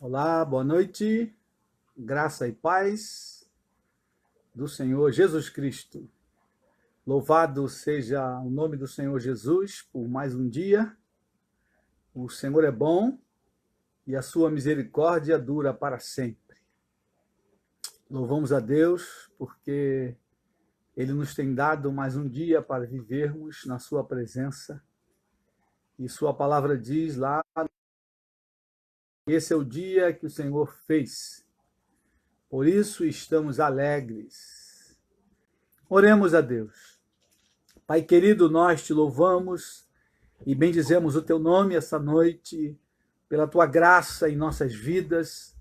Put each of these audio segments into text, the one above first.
Olá, boa noite, graça e paz do Senhor Jesus Cristo. Louvado seja o nome do Senhor Jesus por mais um dia. O Senhor é bom e a sua misericórdia dura para sempre. Louvamos a Deus porque Ele nos tem dado mais um dia para vivermos na sua presença. E sua palavra diz lá, esse é o dia que o Senhor fez. Por isso estamos alegres. Oremos a Deus. Pai querido, nós te louvamos e bendizemos o teu nome essa noite, pela tua graça em nossas vidas.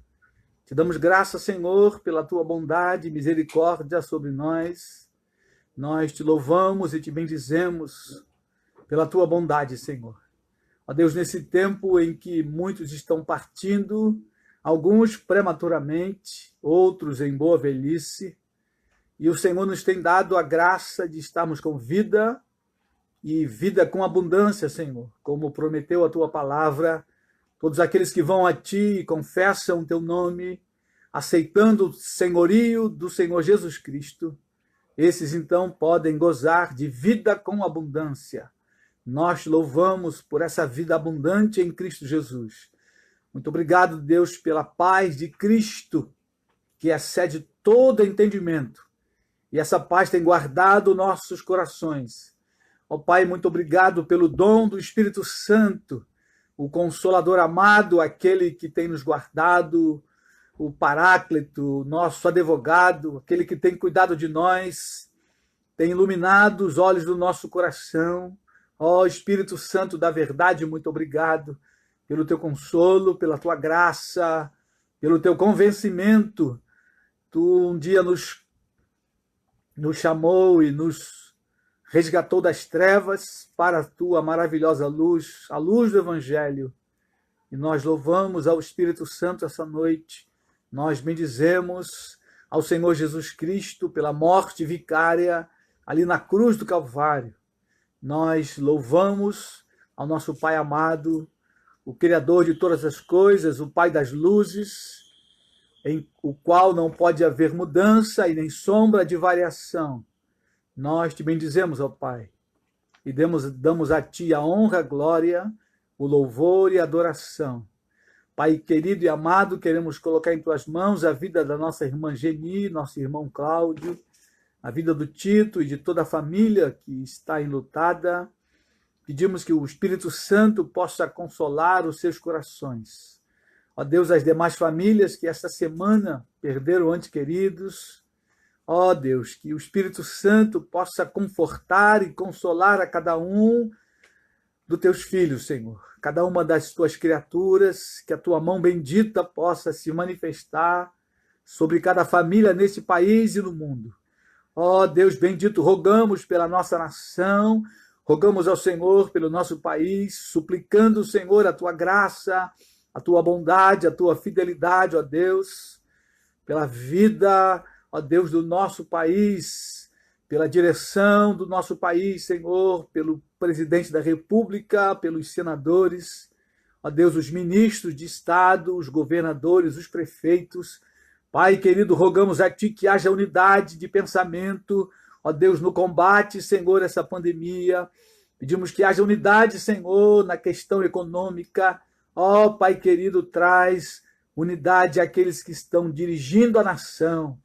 Te damos graça, Senhor, pela tua bondade e misericórdia sobre nós. Nós te louvamos e te bendizemos pela tua bondade, Senhor. Ó Deus, nesse tempo em que muitos estão partindo, alguns prematuramente, outros em boa velhice, e o Senhor nos tem dado a graça de estarmos com vida e vida com abundância, Senhor. Como prometeu a tua palavra, todos aqueles que vão a ti e confessam o teu nome, aceitando o senhorio do Senhor Jesus Cristo, esses então podem gozar de vida com abundância. Nós te louvamos por essa vida abundante em Cristo Jesus. Muito obrigado, Deus, pela paz de Cristo, que excede todo entendimento. E essa paz tem guardado nossos corações. Ó Pai, muito obrigado pelo dom do Espírito Santo, o Consolador amado, aquele que tem nos guardado, o Paráclito, nosso advogado, aquele que tem cuidado de nós, tem iluminado os olhos do nosso coração. Ó Espírito Santo da verdade, muito obrigado pelo teu consolo, pela tua graça, pelo teu convencimento. Tu um dia nos chamou e nos resgatou das trevas para a tua maravilhosa luz, a luz do Evangelho. E nós louvamos ao Espírito Santo essa noite. Nós bendizemos ao Senhor Jesus Cristo pela morte vicária ali na cruz do Calvário. Nós louvamos ao nosso Pai amado, o Criador de todas as coisas, o Pai das luzes, em o qual não pode haver mudança e nem sombra de variação. Nós te bendizemos, ó Pai, e damos a Ti a honra, a glória, o louvor e a adoração. Pai querido e amado, queremos colocar em Tuas mãos a vida da nossa irmã Geni, nosso irmão Cláudio, a vida do Tito e de toda a família que está enlutada. Pedimos que o Espírito Santo possa consolar os seus corações. Ó Deus, as demais famílias que esta semana perderam entes queridos. Ó Deus, que o Espírito Santo possa confortar e consolar a cada um dos teus filhos, Senhor. Cada uma das tuas criaturas, que a tua mão bendita possa se manifestar sobre cada família nesse país e no mundo. Ó Deus bendito, rogamos pela nossa nação, rogamos ao Senhor pelo nosso país, suplicando, Senhor, a tua graça, a tua bondade, a tua fidelidade, ó Deus, pela vida, ó Deus, do nosso país, pela direção do nosso país, Senhor, pelo presidente da República, pelos senadores, ó Deus, os ministros de Estado, os governadores, os prefeitos. Pai querido, rogamos a Ti que haja unidade de pensamento, ó Deus, no combate, Senhor, essa pandemia. Pedimos que haja unidade, Senhor, na questão econômica. Ó Pai querido, traz unidade àqueles que estão dirigindo a nação.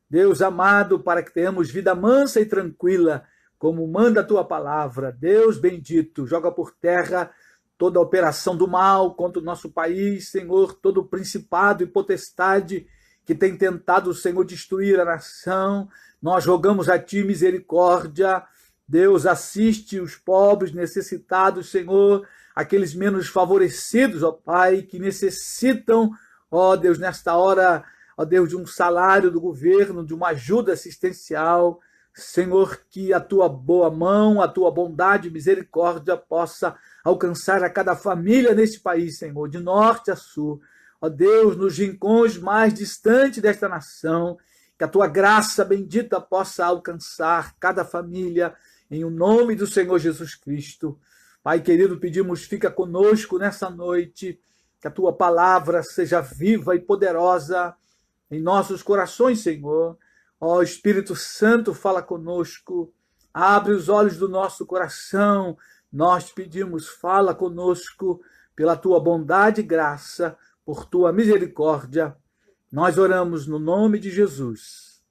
Deus amado, para que tenhamos vida mansa e tranquila, como manda a Tua palavra. Deus bendito, joga por terra toda a operação do mal contra o nosso país, Senhor, todo o principado e potestade que tem tentado, Senhor, destruir a nação. Nós rogamos a Ti misericórdia. Deus, assiste os pobres, necessitados, Senhor, aqueles menos favorecidos, ó Pai, que necessitam, ó Deus, nesta hora, ó Deus, de um salário do governo, de uma ajuda assistencial. Senhor, que a Tua boa mão, a Tua bondade e misericórdia possa alcançar a cada família neste país, Senhor, de norte a sul. Ó Deus, nos rincões mais distantes desta nação, que a Tua graça bendita possa alcançar cada família, em o nome do Senhor Jesus Cristo. Pai querido, pedimos, fica conosco nessa noite, que a tua palavra seja viva e poderosa em nossos corações, Senhor. Ó Espírito Santo, fala conosco, abre os olhos do nosso coração. Nós te pedimos, fala conosco pela tua bondade e graça, por tua misericórdia. Nós oramos no nome de Jesus.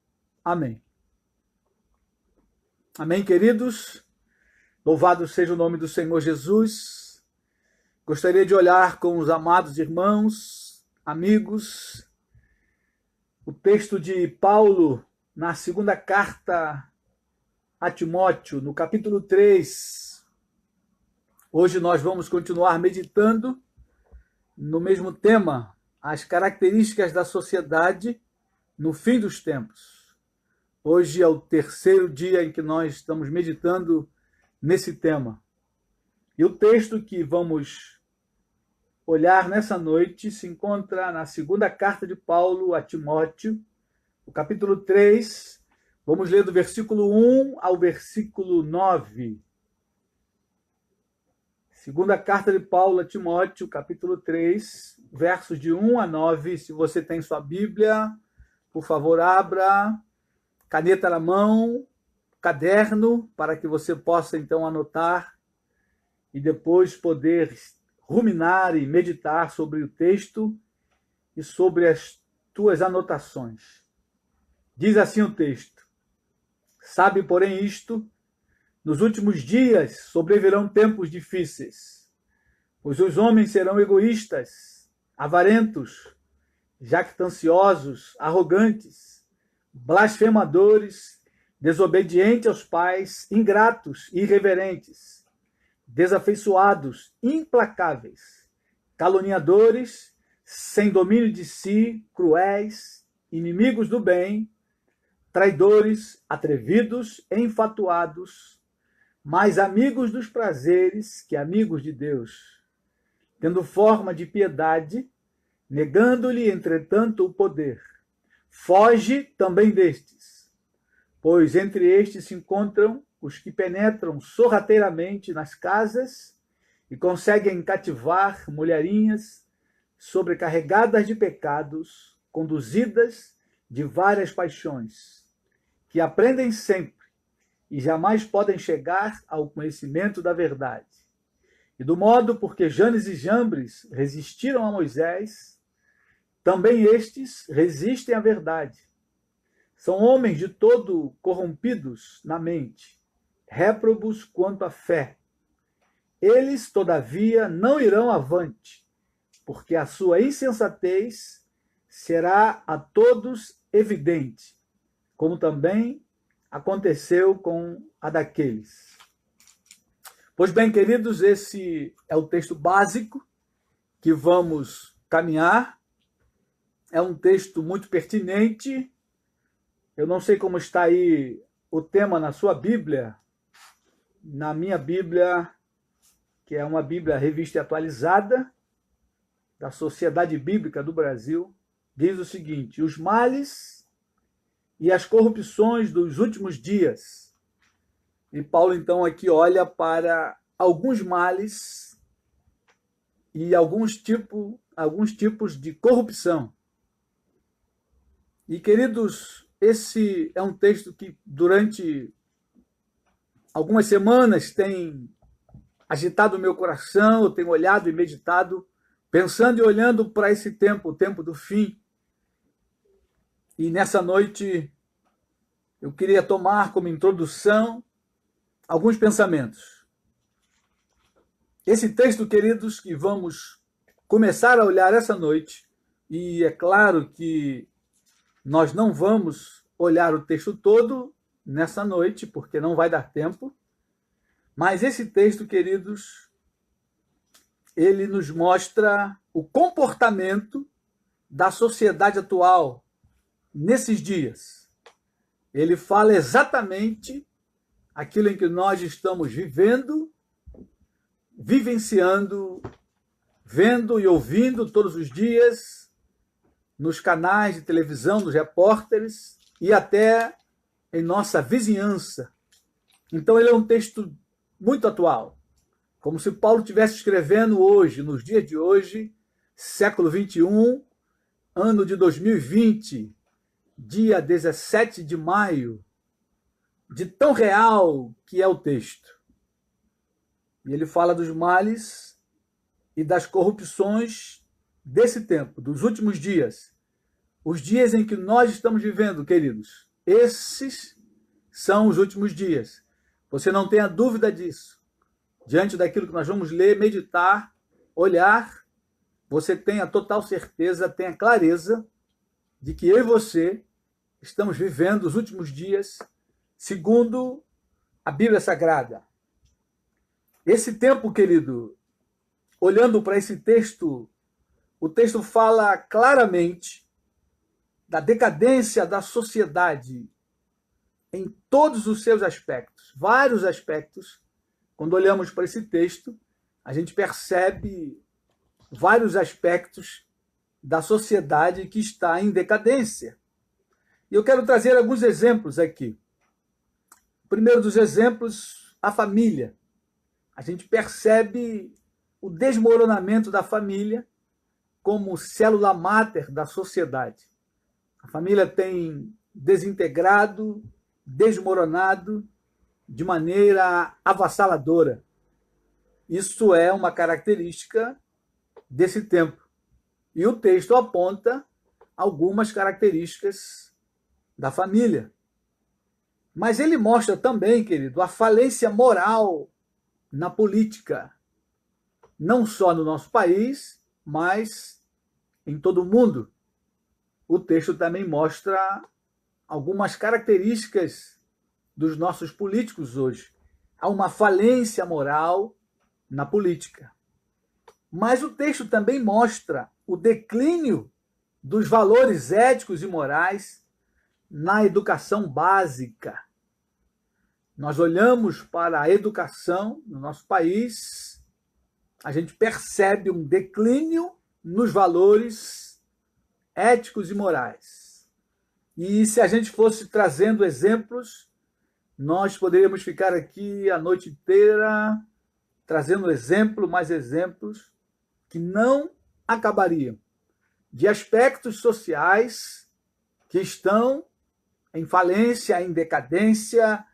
Amém. Amém, queridos? Louvado seja o nome do Senhor Jesus. Gostaria de olhar com os amados irmãos, amigos, o texto de Paulo na segunda carta a Timóteo, no capítulo 3. Hoje nós vamos continuar meditando no mesmo tema, as características da sociedade no fim dos tempos. Hoje é o terceiro dia em que nós estamos meditando nesse tema. E o texto que vamos olhar nessa noite se encontra na segunda carta de Paulo a Timóteo, o capítulo 3. Vamos ler do versículo 1 ao versículo 9. Segunda carta de Paulo a Timóteo, capítulo 3, versos de 1 a 9. Se você tem sua Bíblia, por favor, abra. Caneta na mão, caderno, para que você possa então anotar e depois poder ruminar e meditar sobre o texto e sobre as tuas anotações. Diz assim o texto: sabe, porém, isto, nos últimos dias sobrevirão tempos difíceis, pois os homens serão egoístas, avarentos, jactanciosos, arrogantes, blasfemadores, desobedientes aos pais, ingratos, irreverentes, desafeiçoados, implacáveis, caluniadores, sem domínio de si, cruéis, inimigos do bem, traidores, atrevidos, enfatuados, mais amigos dos prazeres que amigos de Deus, tendo forma de piedade, negando-lhe, entretanto, o poder. Foge também destes, pois entre estes se encontram os que penetram sorrateiramente nas casas e conseguem cativar mulherinhas sobrecarregadas de pecados, conduzidas de várias paixões, que aprendem sempre e jamais podem chegar ao conhecimento da verdade. E do modo porque Janes e Jambres resistiram a Moisés, também estes resistem à verdade. São homens de todo corrompidos na mente, réprobos quanto à fé. Eles, todavia, não irão avante, porque a sua insensatez será a todos evidente, como também aconteceu com a daqueles. Pois bem, queridos, esse é o texto básico que vamos caminhar. É um texto muito pertinente. Eu não sei como está aí o tema na sua Bíblia. Na minha Bíblia, que é uma Bíblia revista e atualizada, da Sociedade Bíblica do Brasil, diz o seguinte: os males e as corrupções dos últimos dias. E Paulo, então, aqui olha para alguns males e alguns tipos de corrupção. E, queridos, esse é um texto que durante algumas semanas tem agitado o meu coração, eu tenho olhado e meditado, pensando e olhando para esse tempo, o tempo do fim. E nessa noite eu queria tomar como introdução alguns pensamentos. Esse texto, queridos, que vamos começar a olhar essa noite, e é claro que nós não vamos olhar o texto todo nessa noite, porque não vai dar tempo. Mas esse texto, queridos, ele nos mostra o comportamento da sociedade atual nesses dias. Ele fala exatamente aquilo em que nós estamos vivendo, vivenciando, vendo e ouvindo todos os dias, nos canais de televisão, nos repórteres e até em nossa vizinhança. Então ele é um texto muito atual, como se Paulo estivesse escrevendo hoje, nos dias de hoje, século 21, ano de 2020, dia 17 de maio, de tão real que é o texto. E ele fala dos males e das corrupções desse tempo, dos últimos dias. Os dias em que nós estamos vivendo, queridos, esses são os últimos dias. Você não tenha dúvida disso. Diante daquilo que nós vamos ler, meditar, olhar, você tenha total certeza, tenha clareza de que eu e você estamos vivendo os últimos dias segundo a Bíblia Sagrada. Esse tempo, querido, olhando para esse texto, o texto fala claramente da decadência da sociedade em todos os seus aspectos, vários aspectos. Quando olhamos para esse texto, a gente percebe vários aspectos da sociedade que está em decadência. E eu quero trazer alguns exemplos aqui. O primeiro dos exemplos, a família. A gente percebe o desmoronamento da família como célula máter da sociedade. A família tem desintegrado, desmoronado de maneira avassaladora. Isso é uma característica desse tempo. E o texto aponta algumas características da família. Mas ele mostra também, querido, a falência moral na política, não só no nosso país, mas em todo o mundo. O texto também mostra algumas características dos nossos políticos hoje. Há uma falência moral na política. Mas o texto também mostra o declínio dos valores éticos e morais na educação básica. Nós olhamos para a educação no nosso país, a gente percebe um declínio nos valores éticos e morais. E se a gente fosse trazendo exemplos, nós poderíamos ficar aqui a noite inteira trazendo exemplo, mais exemplos, que não acabariam, de aspectos sociais que estão em falência, em decadência,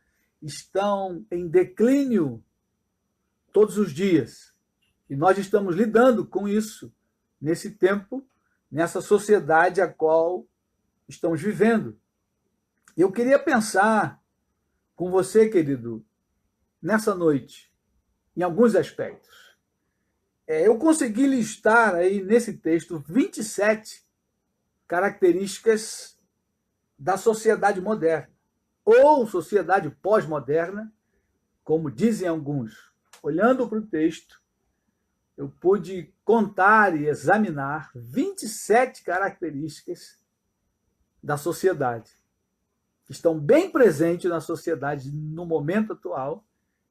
estão em declínio todos os dias. E nós estamos lidando com isso nesse tempo, nessa sociedade a qual estamos vivendo. Eu queria pensar com você, querido, nessa noite, em alguns aspectos. Eu consegui listar aí nesse texto 27 características da sociedade moderna, ou sociedade pós-moderna, como dizem alguns. Olhando para o texto, eu pude contar e examinar 27 características da sociedade, que estão bem presentes na sociedade no momento atual,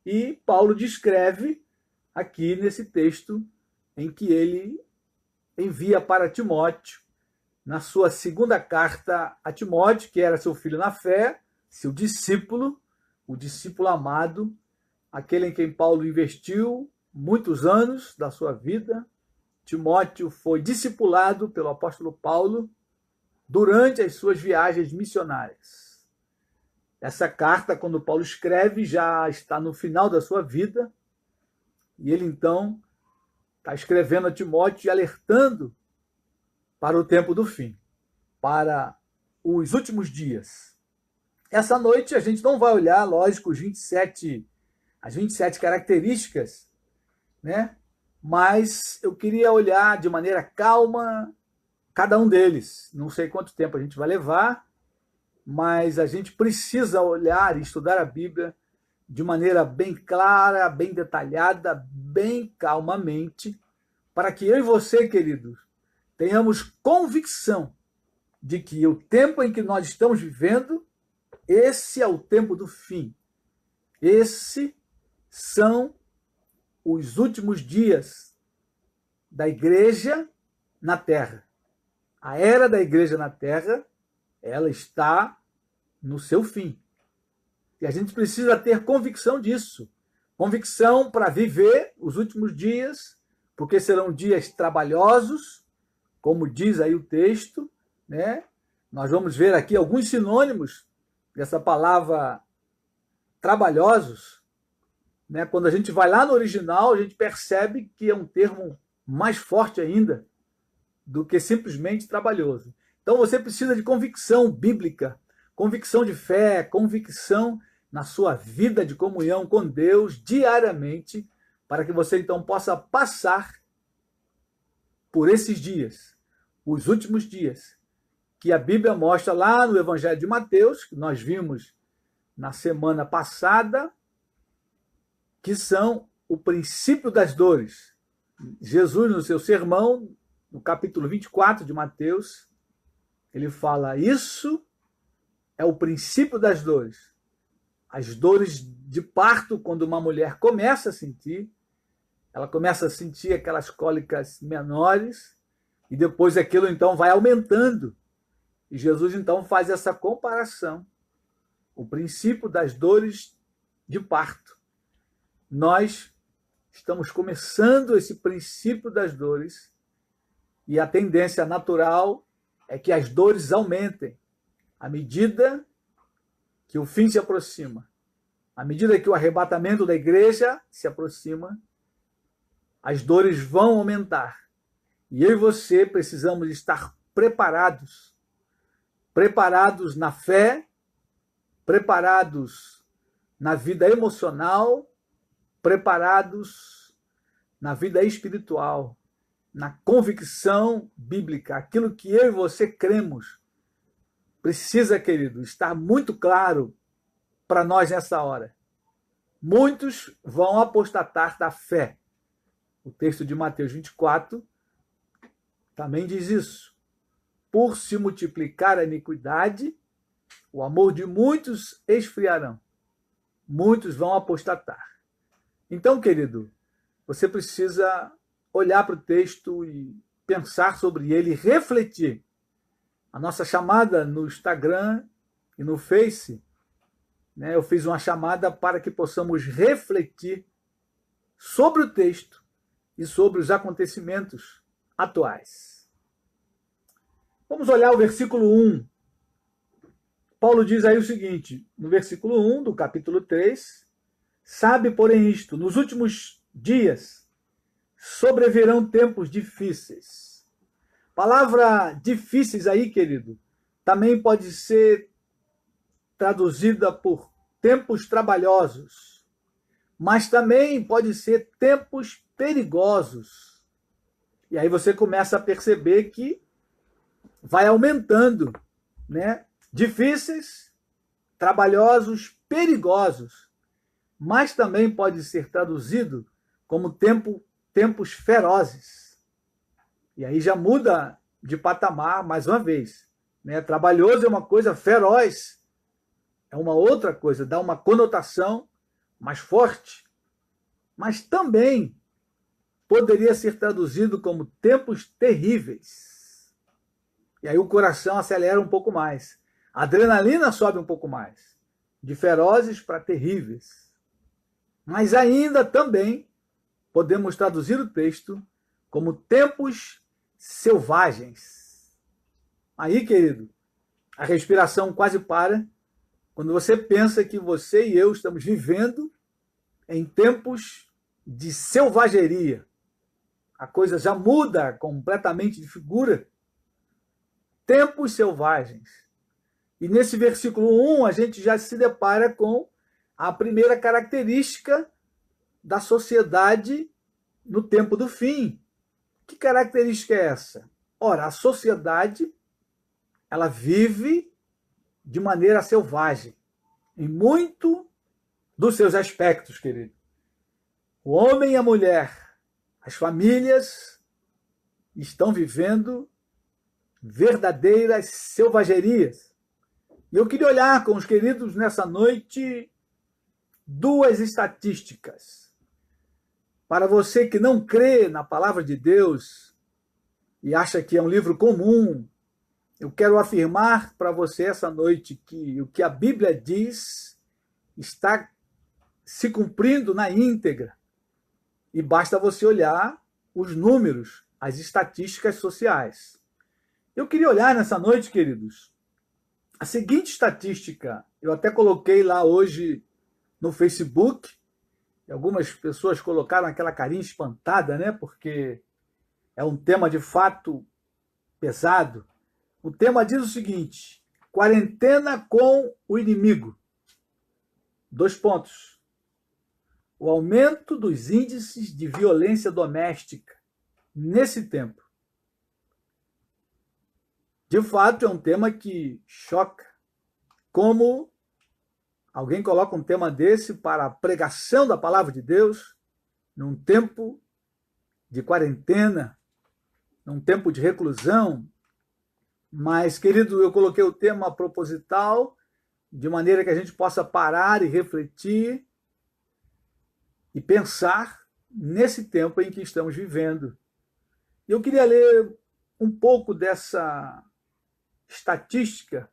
e Paulo descreve aqui nesse texto em que ele envia para Timóteo, na sua segunda carta a Timóteo, que era seu filho na fé, seu discípulo, o discípulo amado, aquele em quem Paulo investiu muitos anos da sua vida. Timóteo foi discipulado pelo apóstolo Paulo durante as suas viagens missionárias. Essa carta, quando Paulo escreve, já está no final da sua vida, e ele então está escrevendo a Timóteo e alertando para o tempo do fim, para os últimos dias. Essa noite a gente não vai olhar, lógico, as 27 características, né? Mas eu queria olhar de maneira calma cada um deles. Não sei quanto tempo a gente vai levar, mas a gente precisa olhar e estudar a Bíblia de maneira bem clara, bem detalhada, bem calmamente, para que eu e você, queridos, tenhamos convicção de que o tempo em que nós estamos vivendo, esse é o tempo do fim. Esses são os últimos dias da igreja na Terra. A era da igreja na Terra, ela está no seu fim. E a gente precisa ter convicção disso. Convicção para viver os últimos dias, porque serão dias trabalhosos, como diz aí o texto, né? Nós vamos ver aqui alguns sinônimos dessa palavra trabalhosos, né? Quando a gente vai lá no original, a gente percebe que é um termo mais forte ainda do que simplesmente trabalhoso. Então você precisa de convicção bíblica, convicção de fé, convicção na sua vida de comunhão com Deus diariamente, para que você então possa passar por esses dias, os últimos dias, que a Bíblia mostra lá no Evangelho de Mateus, que nós vimos na semana passada, que são o princípio das dores. Jesus, no seu sermão, no capítulo 24 de Mateus, ele fala: isso é o princípio das dores. As dores de parto, quando uma mulher começa a sentir, ela começa a sentir aquelas cólicas menores, e depois aquilo então vai aumentando. E Jesus então faz essa comparação. O princípio das dores de parto. Nós estamos começando esse princípio das dores, e a tendência natural é que as dores aumentem à medida que o fim se aproxima. À medida que o arrebatamento da igreja se aproxima, as dores vão aumentar. E eu e você precisamos estar preparados. Preparados na fé, preparados na vida emocional, preparados na vida espiritual, na convicção bíblica. Aquilo que eu e você cremos precisa, querido, estar muito claro para nós nessa hora. Muitos vão apostatar da fé. O texto de Mateus 24 também diz isso. Por se multiplicar a iniquidade, o amor de muitos esfriarão. Muitos vão apostatar. Então, querido, você precisa olhar para o texto e pensar sobre ele, refletir. A nossa chamada no Instagram e no Face, né, eu fiz uma chamada para que possamos refletir sobre o texto e sobre os acontecimentos atuais. Vamos olhar o versículo 1. Paulo diz aí o seguinte, no versículo 1 do capítulo 3, sabe, porém, isto, nos últimos dias sobrevirão tempos difíceis. Palavra difíceis aí, querido, também pode ser traduzida por tempos trabalhosos, mas também pode ser tempos perigosos. E aí você começa a perceber que vai aumentando, né? Difíceis, trabalhosos, perigosos, mas também pode ser traduzido como tempos ferozes. E aí já muda de patamar mais uma vez, né? Trabalhoso é uma coisa, feroz é uma outra coisa, dá uma conotação mais forte, mas também poderia ser traduzido como tempos terríveis. E aí o coração acelera um pouco mais. A adrenalina sobe um pouco mais. De ferozes para terríveis. Mas ainda também podemos traduzir o texto como tempos selvagens. Aí, querido, a respiração quase para quando você pensa que você e eu estamos vivendo em tempos de selvageria. A coisa já muda completamente de figura. Tempos selvagens. E nesse versículo 1, a gente já se depara com a primeira característica da sociedade no tempo do fim. Que característica é essa? Ora, a sociedade, ela vive de maneira selvagem, em muito dos seus aspectos, querido. O homem e a mulher, as famílias estão vivendo verdadeiras selvagerias. E eu queria olhar com os queridos nessa noite duas estatísticas. Para você que não crê na palavra de Deus e acha que é um livro comum, eu quero afirmar para você essa noite que o que a Bíblia diz está se cumprindo na íntegra. E basta você olhar os números, as estatísticas sociais. Eu queria olhar nessa noite, queridos, a seguinte estatística. Eu até coloquei lá hoje no Facebook, e algumas pessoas colocaram aquela carinha espantada, né? Porque é um tema de fato pesado. O tema diz o seguinte: quarentena com o inimigo. 2 pontos. O aumento dos índices de violência doméstica nesse tempo. De fato, é um tema que choca. Como alguém coloca um tema desse para a pregação da palavra de Deus num tempo de quarentena, num tempo de reclusão. Mas, querido, eu coloquei o tema proposital de maneira que a gente possa parar e refletir e pensar nesse tempo em que estamos vivendo. E eu queria ler um pouco dessa estatística,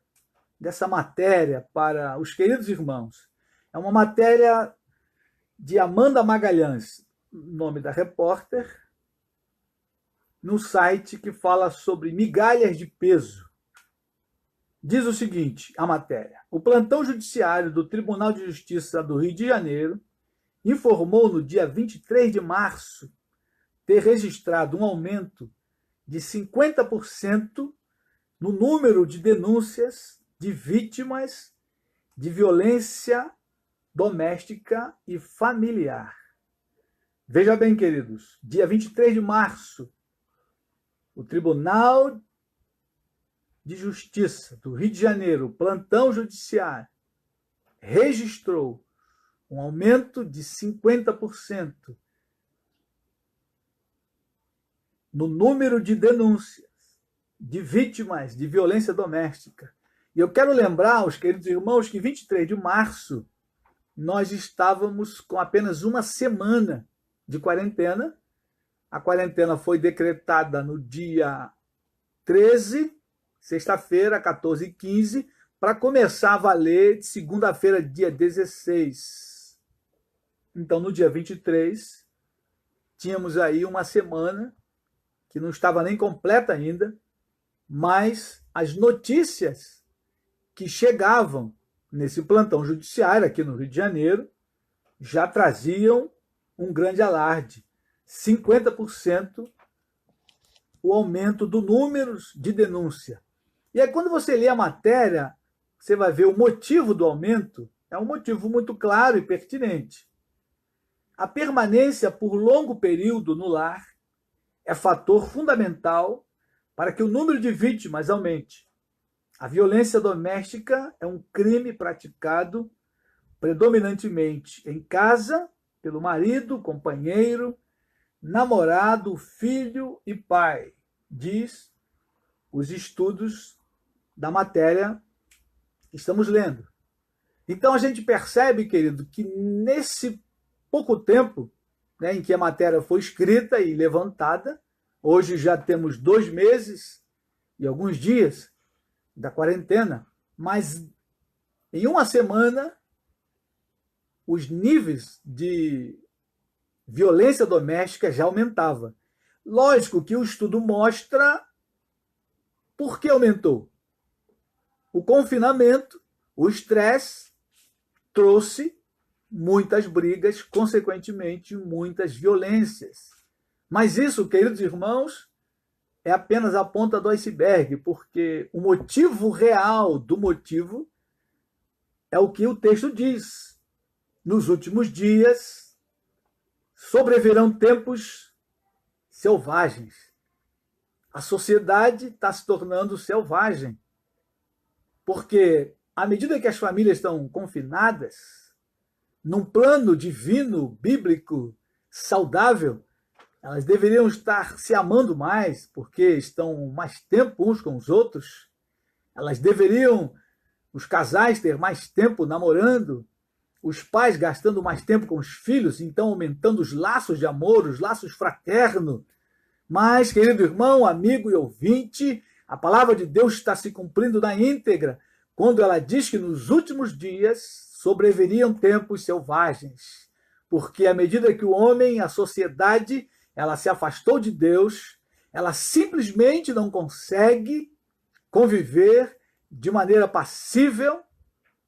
dessa matéria para os queridos irmãos. É uma matéria de Amanda Magalhães, nome da repórter, no site que fala sobre migalhas de peso. Diz o seguinte, a matéria: o plantão judiciário do Tribunal de Justiça do Rio de Janeiro informou no dia 23 de março ter registrado um aumento de 50% no número de denúncias de vítimas de violência doméstica e familiar. Veja bem, queridos, dia 23 de março, o Tribunal de Justiça do Rio de Janeiro, plantão judiciário, registrou um aumento de 50% no número de denúncias de vítimas de violência doméstica. E eu quero lembrar aos queridos irmãos que 23 de março nós estávamos com apenas uma semana de quarentena. A quarentena foi decretada no dia 13, sexta-feira, 14h15, para começar a valer de segunda-feira, dia 16. Então, no dia 23, tínhamos aí uma semana que não estava nem completa ainda, mas as notícias que chegavam nesse plantão judiciário aqui no Rio de Janeiro já traziam um grande alarde. 50% o aumento do número de denúncia. E aí, quando você lê a matéria, você vai ver o motivo do aumento. É um motivo muito claro e pertinente. A permanência por longo período no lar é fator fundamental para que o número de vítimas aumente. A violência doméstica é um crime praticado predominantemente em casa, pelo marido, companheiro, namorado, filho e pai, diz os estudos da matéria que estamos lendo. Então a gente percebe, querido, que nesse pouco tempo, né, em que a matéria foi escrita e levantada, hoje já temos 2 meses e alguns dias da quarentena, mas em uma semana os níveis de violência doméstica já aumentava. Lógico que o estudo mostra por que aumentou. O confinamento, o estresse, trouxe muitas brigas, consequentemente, muitas violências. Mas isso, queridos irmãos, é apenas a ponta do iceberg, porque o motivo real do motivo é o que o texto diz. Nos últimos dias sobrevirão tempos selvagens. A sociedade está se tornando selvagem, porque à medida que as famílias estão confinadas, num plano divino, bíblico, saudável, elas deveriam estar se amando mais, porque estão mais tempo uns com os outros. Elas deveriam, os casais, ter mais tempo namorando, os pais gastando mais tempo com os filhos, então aumentando os laços de amor, os laços fraternos. Mas, querido irmão, amigo e ouvinte, a palavra de Deus está se cumprindo na íntegra, quando ela diz que nos últimos dias sobreviriam tempos selvagens, porque à medida que o homem, a sociedade, ela se afastou de Deus, ela simplesmente não consegue conviver de maneira passível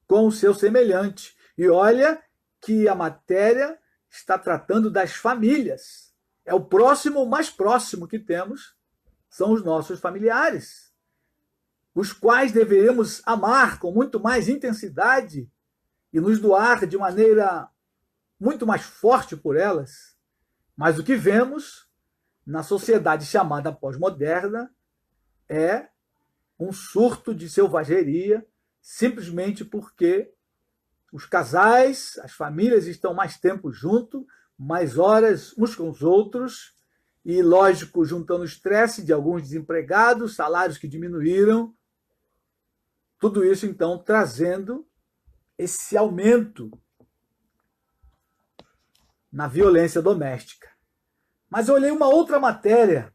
com o seu semelhante. E olha que a matéria está tratando das famílias. É o próximo, mais próximo que temos, são os nossos familiares, os quais deveremos amar com muito mais intensidade e nos doar de maneira muito mais forte por elas. Mas o que vemos na sociedade chamada pós-moderna é um surto de selvageria, simplesmente porque os casais, as famílias estão mais tempo juntos, mais horas uns com os outros, e, lógico, juntando o estresse de alguns desempregados, salários que diminuíram, tudo isso, então, trazendo esse aumento na violência doméstica. Mas eu olhei uma outra matéria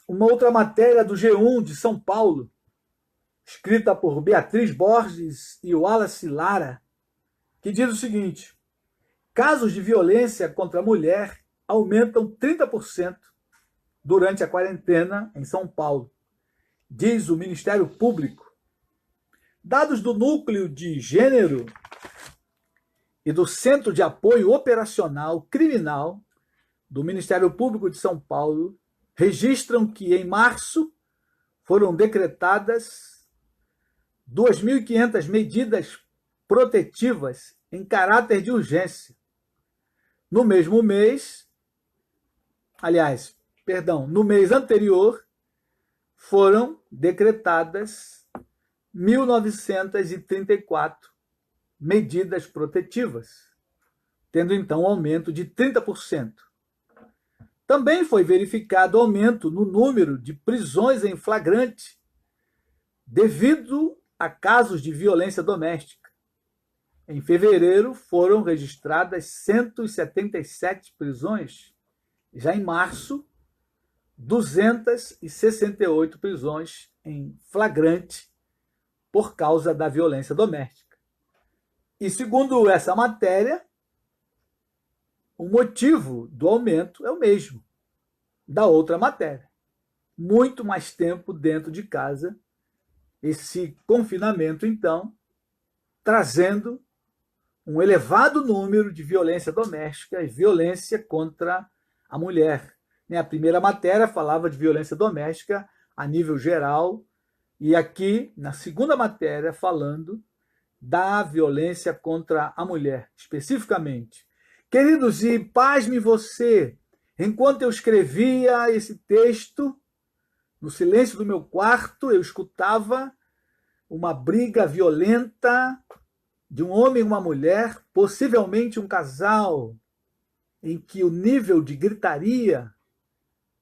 do G1 de São Paulo, escrita por Beatriz Borges e Wallace Lara, que diz o seguinte: casos de violência contra a mulher aumentam 30% durante a quarentena em São Paulo, diz o Ministério Público. Dados do Núcleo de Gênero e do Centro de Apoio Operacional Criminal do Ministério Público de São Paulo registram que, em março, foram decretadas 2.500 medidas protetivas em caráter de urgência. No mesmo mês, no mês anterior, foram decretadas 1.934 medidas protetivas, tendo então um aumento de 30%. Também foi verificado aumento no número de prisões em flagrante devido a casos de violência doméstica. Em fevereiro, foram registradas 177 prisões. Já em março, 268 prisões em flagrante por causa da violência doméstica. E, segundo essa matéria, o motivo do aumento é o mesmo da outra matéria. Muito mais tempo dentro de casa, esse confinamento, então, trazendo um elevado número de violência doméstica e violência contra a mulher. A primeira matéria falava de violência doméstica a nível geral, e aqui, na segunda matéria, falando da violência contra a mulher, especificamente. Queridos, e pasme você, enquanto eu escrevia esse texto, no silêncio do meu quarto, eu escutava uma briga violenta de um homem e uma mulher, possivelmente um casal, em que o nível de gritaria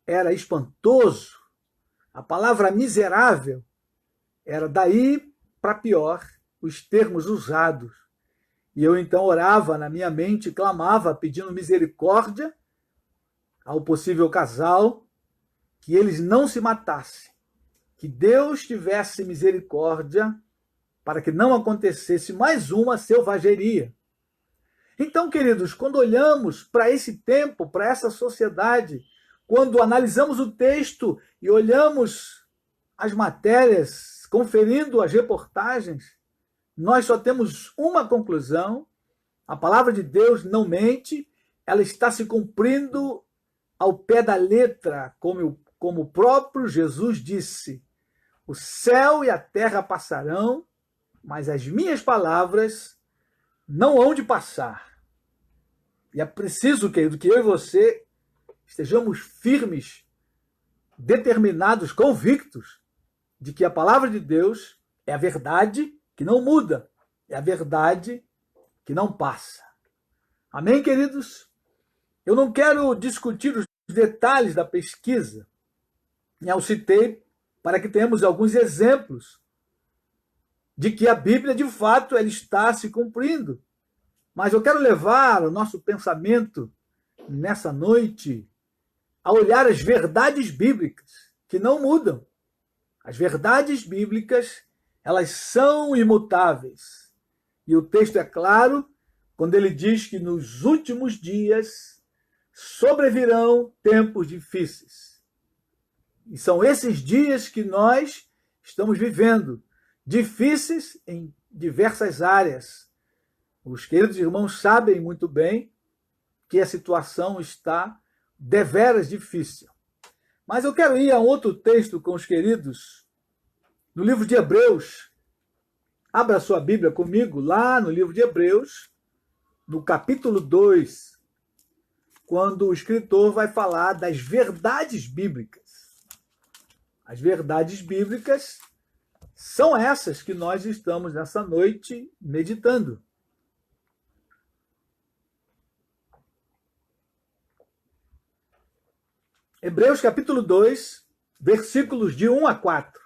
era espantoso, a palavra miserável era daí para pior os termos usados. E eu então orava na minha mente, clamava, pedindo misericórdia ao possível casal, que eles não se matassem, que Deus tivesse misericórdia para que não acontecesse mais uma selvageria. Então, queridos, quando olhamos para esse tempo, para essa sociedade, quando analisamos o texto e olhamos as matérias, conferindo as reportagens, nós só temos uma conclusão: a palavra de Deus não mente, ela está se cumprindo ao pé da letra, como o próprio Jesus disse: o céu e a terra passarão, mas as minhas palavras não hão de passar. E é preciso, querido, que eu e você estejamos firmes, determinados, convictos de que a palavra de Deus é a verdade que não muda, é a verdade que não passa. Amém, queridos? Eu não quero discutir os detalhes da pesquisa. Eu citei para que tenhamos alguns exemplos de que a Bíblia, de fato, ela está se cumprindo. Mas eu quero levar o nosso pensamento nessa noite a olhar as verdades bíblicas, que não mudam. As verdades bíblicas, elas são imutáveis. E o texto é claro quando ele diz que nos últimos dias sobrevirão tempos difíceis. E são esses dias que nós estamos vivendo, difíceis em diversas áreas. Os queridos irmãos sabem muito bem que a situação está deveras difícil. Mas eu quero ir a outro texto com os queridos, no livro de Hebreus. Abra sua Bíblia comigo, lá no livro de Hebreus, no capítulo 2, quando o escritor vai falar das verdades bíblicas. As verdades bíblicas são essas que nós estamos nessa noite meditando. Hebreus capítulo 2, versículos de 1 a 4.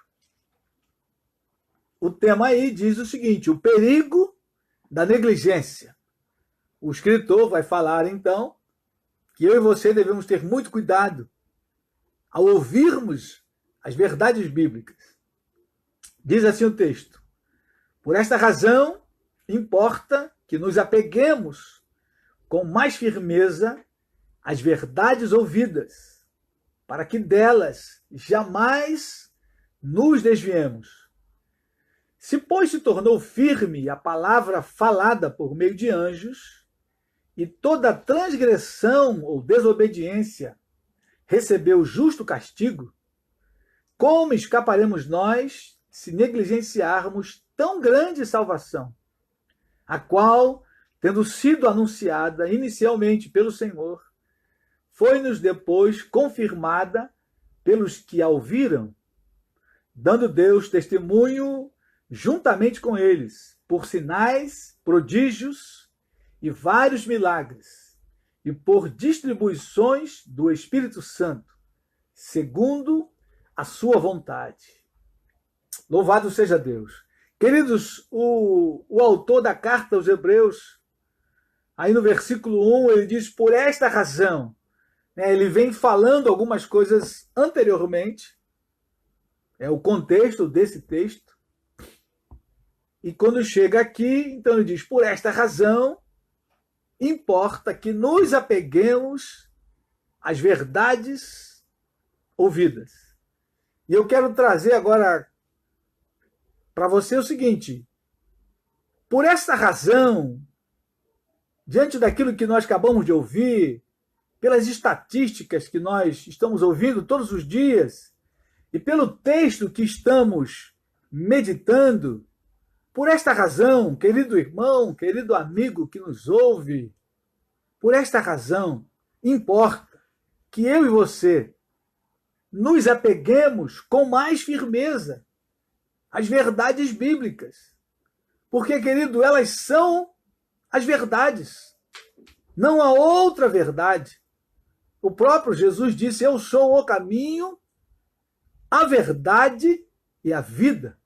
O tema aí diz o seguinte: o perigo da negligência. O escritor vai falar, então, que eu e você devemos ter muito cuidado ao ouvirmos as verdades bíblicas. Diz assim o texto: por esta razão, importa que nos apeguemos com mais firmeza às verdades ouvidas, para que delas jamais nos desviemos. Se, pois, se tornou firme a palavra falada por meio de anjos, e toda transgressão ou desobediência recebeu justo castigo, como escaparemos nós se negligenciarmos tão grande salvação, a qual, tendo sido anunciada inicialmente pelo Senhor, foi-nos depois confirmada pelos que a ouviram, dando Deus testemunho juntamente com eles, por sinais, prodígios e vários milagres, e por distribuições do Espírito Santo, segundo a sua vontade. Louvado seja Deus. Queridos, o autor da carta aos Hebreus, aí no versículo 1, ele diz: por esta razão. Ele vem falando algumas coisas anteriormente, é o contexto desse texto, e quando chega aqui, então ele diz: por esta razão, importa que nos apeguemos às verdades ouvidas. E eu quero trazer agora para você o seguinte: por esta razão, diante daquilo que nós acabamos de ouvir, pelas estatísticas que nós estamos ouvindo todos os dias, e pelo texto que estamos meditando, por esta razão, querido irmão, querido amigo que nos ouve, por esta razão, importa que eu e você nos apeguemos com mais firmeza às verdades bíblicas. Porque, querido, elas são as verdades. Não há outra verdade. O próprio Jesus disse: eu sou o caminho, a verdade e a vida.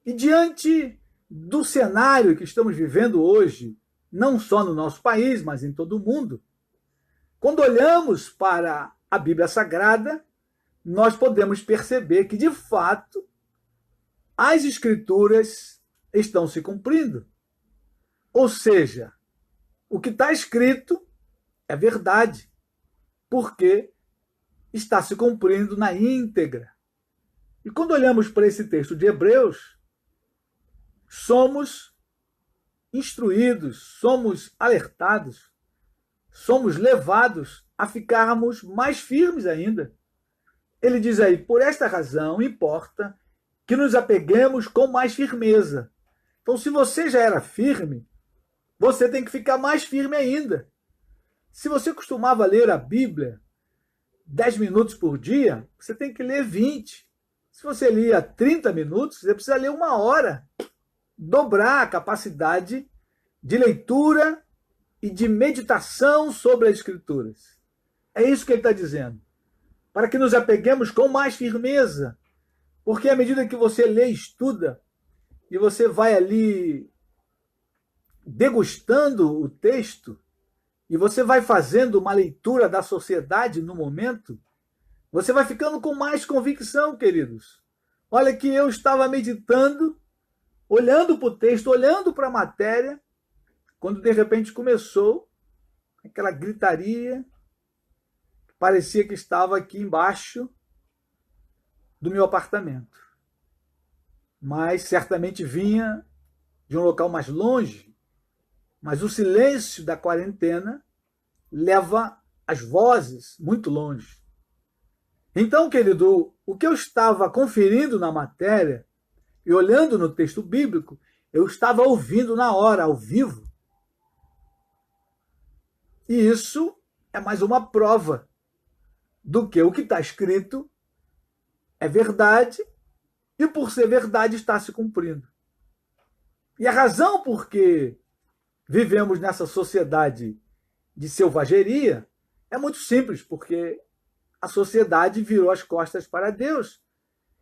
E diante do cenário que estamos vivendo hoje, não só no nosso país, mas em todo o mundo, quando olhamos para a Bíblia Sagrada, nós podemos perceber que, de fato, as Escrituras estão se cumprindo. Ou seja, o que está escrito é verdade, porque está se cumprindo na íntegra. E quando olhamos para esse texto de Hebreus, somos instruídos, somos alertados, somos levados a ficarmos mais firmes ainda. Ele diz aí: por esta razão importa que nos apeguemos com mais firmeza. Então, se você já era firme, você tem que ficar mais firme ainda. Se você costumava ler a Bíblia 10 minutos por dia, você tem que ler 20. Se você lia 30 minutos, você precisa ler 1 hora. Dobrar a capacidade de leitura e de meditação sobre as Escrituras. É isso que ele está dizendo. Para que nos apeguemos com mais firmeza. Porque à medida que você lê e estuda, e você vai ali degustando o texto, e você vai fazendo uma leitura da sociedade no momento, você vai ficando com mais convicção, queridos. Olha que eu estava meditando, olhando para o texto, olhando para a matéria, quando de repente começou aquela gritaria, parecia que estava aqui embaixo do meu apartamento, mas certamente vinha de um local mais longe. Mas o silêncio da quarentena leva as vozes muito longe. Então, querido, o que eu estava conferindo na matéria e olhando no texto bíblico, eu estava ouvindo na hora, ao vivo. E isso é mais uma prova do que o que está escrito é verdade e, por ser verdade, está se cumprindo. E a razão por que vivemos nessa sociedade de selvageria é muito simples, porque a sociedade virou as costas para Deus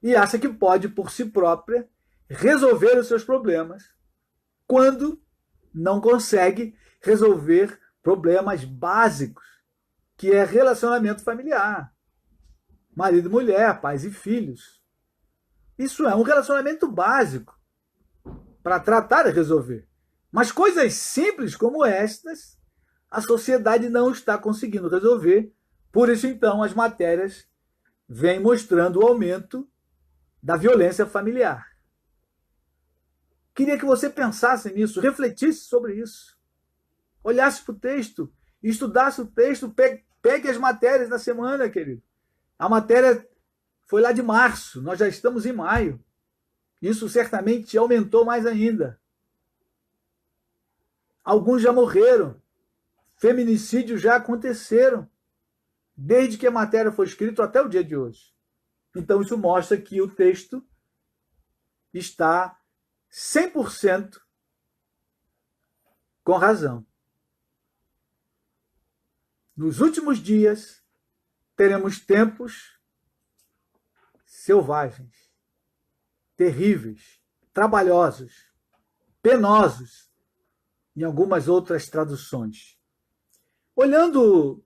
e acha que pode, por si própria, resolver os seus problemas, quando não consegue resolver problemas básicos, que é relacionamento familiar, marido e mulher, pais e filhos. Isso é um relacionamento básico para tratar e resolver. Mas coisas simples como estas, a sociedade não está conseguindo resolver. Por isso, então, as matérias vêm mostrando o aumento da violência familiar. Queria que você pensasse nisso, refletisse sobre isso, olhasse para o texto, estudasse o texto, pegue as matérias da semana, querido. A matéria foi lá de março, nós já estamos em maio. Isso certamente aumentou mais ainda. Alguns já morreram, feminicídios já aconteceram, desde que a matéria foi escrita até o dia de hoje. Então isso mostra que o texto está 100% com razão. Nos últimos dias, teremos tempos selvagens, terríveis, trabalhosos, penosos, em algumas outras traduções. Olhando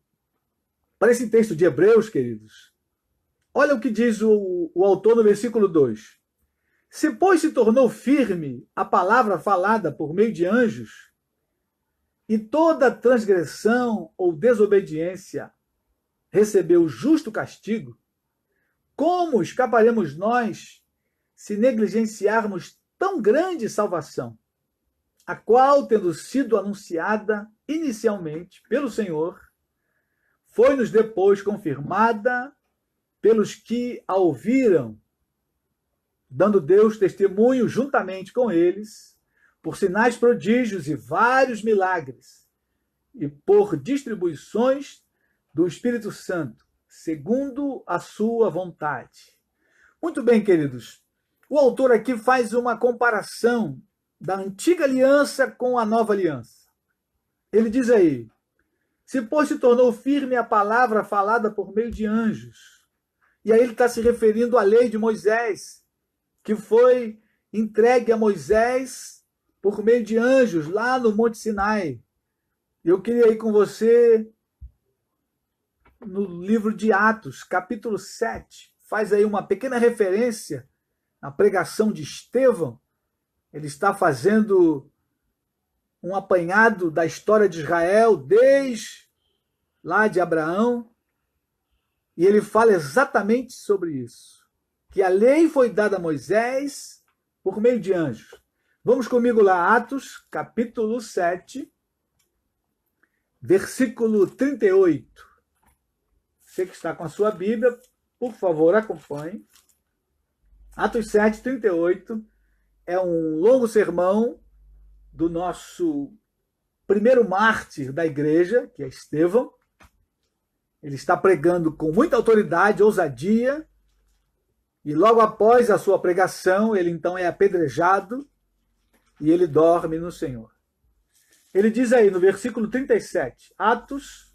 para esse texto de Hebreus, queridos, olha o que diz o autor no versículo 2. Se, pois, se tornou firme a palavra falada por meio de anjos, e toda transgressão ou desobediência recebeu justo castigo, como escaparemos nós se negligenciarmos tão grande salvação, a qual, tendo sido anunciada inicialmente pelo Senhor, foi-nos depois confirmada pelos que a ouviram, dando Deus testemunho juntamente com eles, por sinais, prodígios e vários milagres, e por distribuições do Espírito Santo, segundo a sua vontade. Muito bem, queridos. O autor aqui faz uma comparação da antiga aliança com a nova aliança. Ele diz aí, se, pois, se tornou firme a palavra falada por meio de anjos. E aí ele está se referindo à lei de Moisés, que foi entregue a Moisés por meio de anjos lá no Monte Sinai. Eu queria ir com você no livro de Atos, capítulo 7. Faz aí uma pequena referência à pregação de Estevão. Ele está fazendo um apanhado da história de Israel, desde lá de Abraão, e ele fala exatamente sobre isso, que a lei foi dada a Moisés por meio de anjos. Vamos comigo lá, Atos, capítulo 7, versículo 38. Você que está com a sua Bíblia, por favor, acompanhe. Atos 7, 38 é um longo sermão do nosso primeiro mártir da igreja, que é Estevão. Ele está pregando com muita autoridade, ousadia, e logo após a sua pregação, ele então é apedrejado e ele dorme no Senhor. Ele diz aí no versículo 37, Atos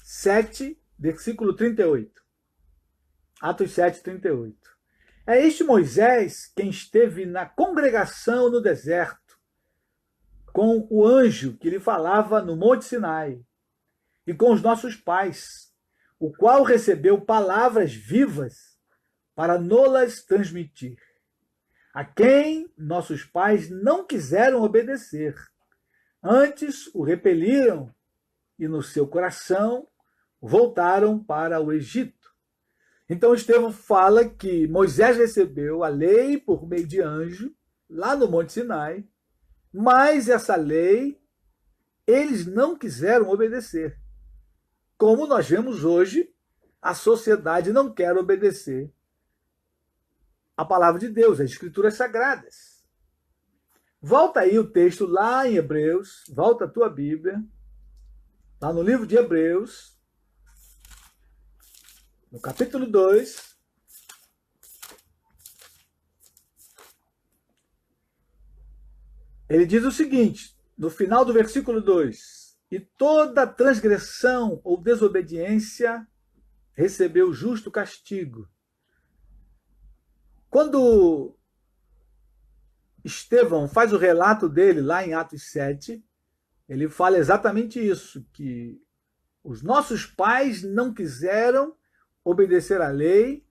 7, versículo 38. Atos 7, 38. É este Moisés quem esteve na congregação no deserto, com o anjo que lhe falava no Monte Sinai, e com os nossos pais, o qual recebeu palavras vivas para nolas transmitir, a quem nossos pais não quiseram obedecer, antes o repeliram e no seu coração voltaram para o Egito. Então Estevão fala que Moisés recebeu a lei por meio de anjo, lá no Monte Sinai, mas essa lei eles não quiseram obedecer. Como nós vemos hoje, a sociedade não quer obedecer a palavra de Deus, as escrituras sagradas. Volta aí o texto lá em Hebreus, volta a tua Bíblia, lá no livro de Hebreus, no capítulo 2, ele diz o seguinte, no final do versículo 2, e toda transgressão ou desobediência recebeu justo castigo. Quando Estevão faz o relato dele lá em Atos 7, ele fala exatamente isso, que os nossos pais não quiseram obedecer à lei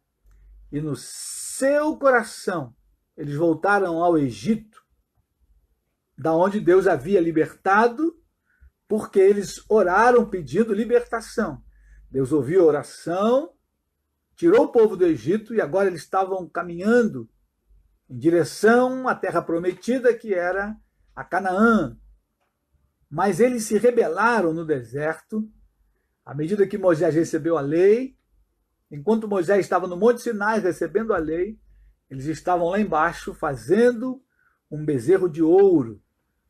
e no seu coração eles voltaram ao Egito, da onde Deus havia libertado, porque eles oraram pedindo libertação. Deus ouviu a oração, tirou o povo do Egito e agora eles estavam caminhando em direção à terra prometida, que era a Canaã. Mas eles se rebelaram no deserto, à medida que Moisés recebeu a lei. Enquanto Moisés estava no Monte Sinai recebendo a lei, eles estavam lá embaixo fazendo um bezerro de ouro.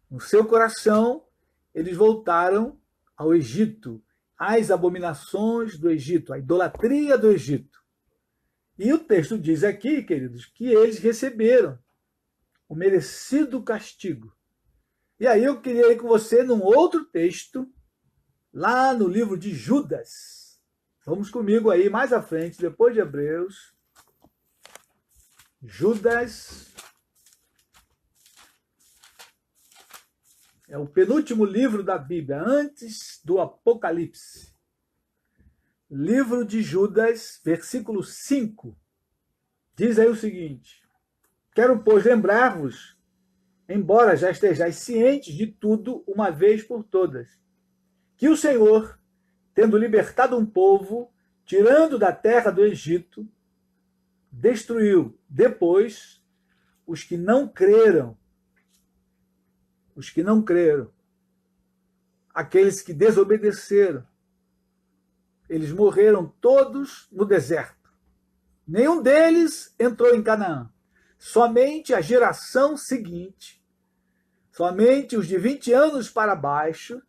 No seu coração, eles voltaram ao Egito, às abominações do Egito, à idolatria do Egito. E o texto diz aqui, queridos, que eles receberam o merecido castigo. E aí eu queria ir com você num outro texto, lá no livro de Judas. Vamos comigo aí mais à frente, depois de Hebreus. Judas é o penúltimo livro da Bíblia, antes do Apocalipse. Livro de Judas, versículo 5. Diz aí o seguinte: quero, pois, lembrar-vos, embora já estejais cientes de tudo uma vez por todas, que o Senhor, tendo libertado um povo, tirando da terra do Egito, destruiu depois os que não creram. Os que não creram. Aqueles que desobedeceram. Eles morreram todos no deserto. Nenhum deles entrou em Canaã. Somente a geração seguinte, somente os de 20 anos para baixo,